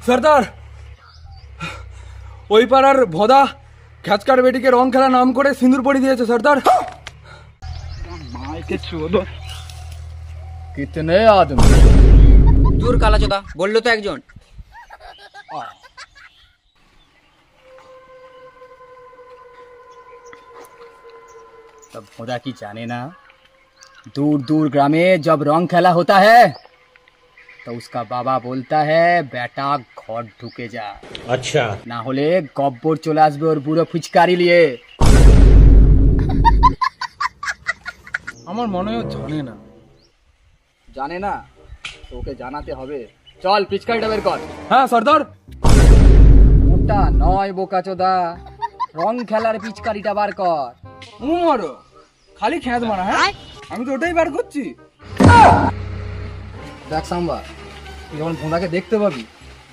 সর্দার, ওই পাড়ার ভোদা খ্যাচকার বেটিকে রং খেলা নাম করে সিঁদুর পড়ি দিয়েছে সর্দার। कितने आदमी? दूर काला चोदा बोलो तो एकजन। तब खुदा की जाने ना, दूर दूर ग्रामे जब रंग खेला होता है तो उसका बाबा बोलता है बेटा घर ढुके जा। अच्छा ना होले गब्बर चले आसबे और बुড়ো ফুচকারি लिए। আমার মনে হয় জানে না তোকে জানাতে হবে। চল পিচকারিটা বের কর। হ্যাঁ সর্দার। ওটা নয় বোকাচোদা, রং খেলার পিচকারিটা বার কর। মারো খালি খ্যাত মারা। হ্যাঁ আমি তো ওটাই বার করছি। দেখ সাম্বা, তুই যখন ভোঁদাকে দেখতে পাবি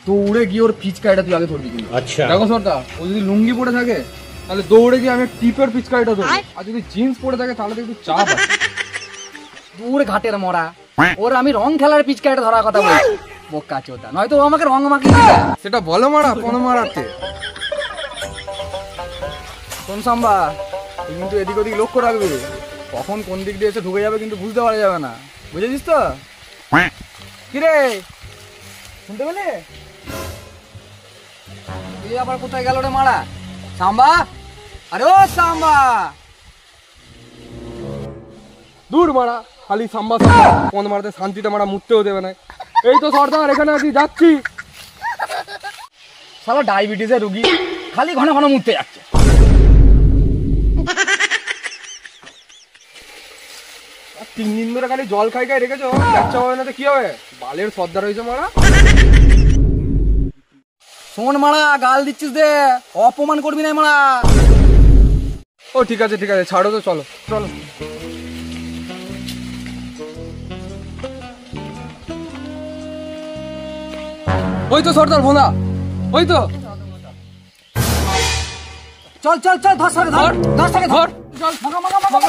দৌড়ে গিয়ে ওর পিচকারিটা তুই আগে ধরবি কিন্তু। আচ্ছা দেখো সর্দার, ও যদি লুঙ্গি পরে থাকে তাহলে দৌড়ে গিয়ে আমি টিপের পিচকারিটা ধরবো, আর যদি জিন্স পরে থাকে তাহলে একটু চাপ আছে। দূর ঘাটের মরা, ওর আমি রং খেলার পিচকারিটা ধরার কথা বলছি। বোকাচোদা, নয়তো ও আমাকে রং মাখিয়ে দিবে। সেটা বলো মারা, পণ মারাতে। কোন সাম্বা, তুই কিন্তু এদিক ওদিক লক্ষ্য রাখবি, কখন কোন দিক দিয়ে এসে ঢুকে যাবে কিন্তু বুঝতে পারা যাবে না, বুঝেছিস তো? কিরে শুনতে পেলে? তুই আবার কোথায় গেল রে মারা? সাম্বা, আরে ও সাম্বা। দূর মারা, খালি সাম্বা সাম্বা, পণ মারাতে শান্তিটা মারা মুততেও দেবে না। এই তো সর্দার এখানে আছি, যাচ্ছি। শালা ডায়াবেটিসের রুগী, খালি ঘন ঘন মুততে যাচ্ছে। 3 দিন ধরে খালি জল খাই খাই রেখেছো, বাচ্চা হবে না তো কি হবে? বালের সর্দার হয়েছে মারা। শোন মারা, গাল দিচ্ছিস দে, অপমান করবি না মারা। ও ঠিক আছে ঠিক আছে, ছাড়ো তো, চলো চলো। ওই তো সর্দার ভোঁদা, ওই তো। চল চল চল, ধর সাকে ধর, ধর সাকে ধর। চল মাগা মাগা মাগা।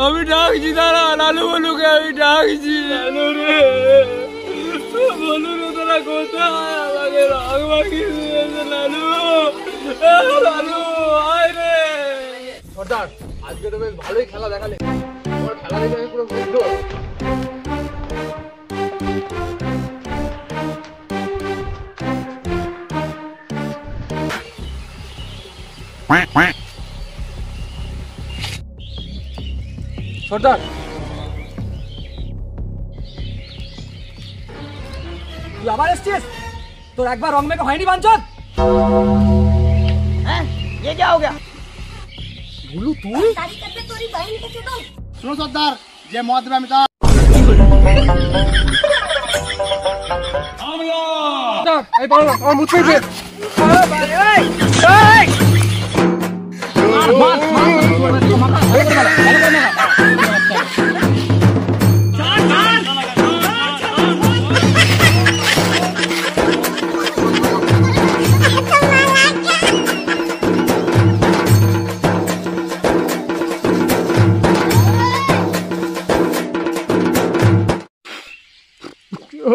আমি ডাকছি, দাঁড়া লালু বলুকে আমি ডাকছি। লালু রে, বলু রে, তোরা কোথায়? আমাকে রং মাখিয়ে দিয়েছে লালু। লালু আয় রে। সর্দার, আজকে তো বেশ ভালোই খেলা দেখালে। তোমার খেলা দেখে আমি পুরো মুগ্ধ। সর্দার, তুই আবার এসছিস? তোর একবার রং মেকে হয়নি বাঞ্চত? हैं ये क्या हो गया? ভুলু তুই? सुनो सरदार, ये मौत में मिटा। এই পারো আমার মুখ থেকে।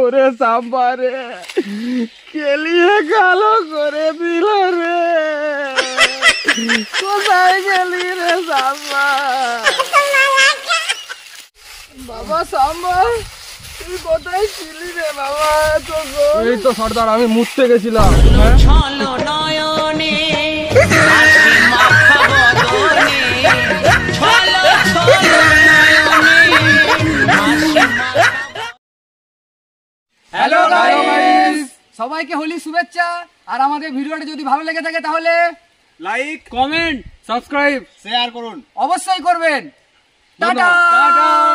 ওরে সাম্বা রে, কেলিয়ে কালো করে দিল রে। কোথায় গেলি রে সাম্বা? বাবা সাম্বা, তুই কোথায় ছিলি রে বাবা? এই তো সর্দার, আমি মুততে গেছিলাম। হ্যালো গাইস, সবাইকে হোলি শুভেচ্ছা। আর আমাদের ভিডিওটা যদি ভালো লেগে থাকে তাহলে লাইক, কমেন্ট, সাবস্ক্রাইব, शेयर करुन। অবশ্যই করবেন। টাটা।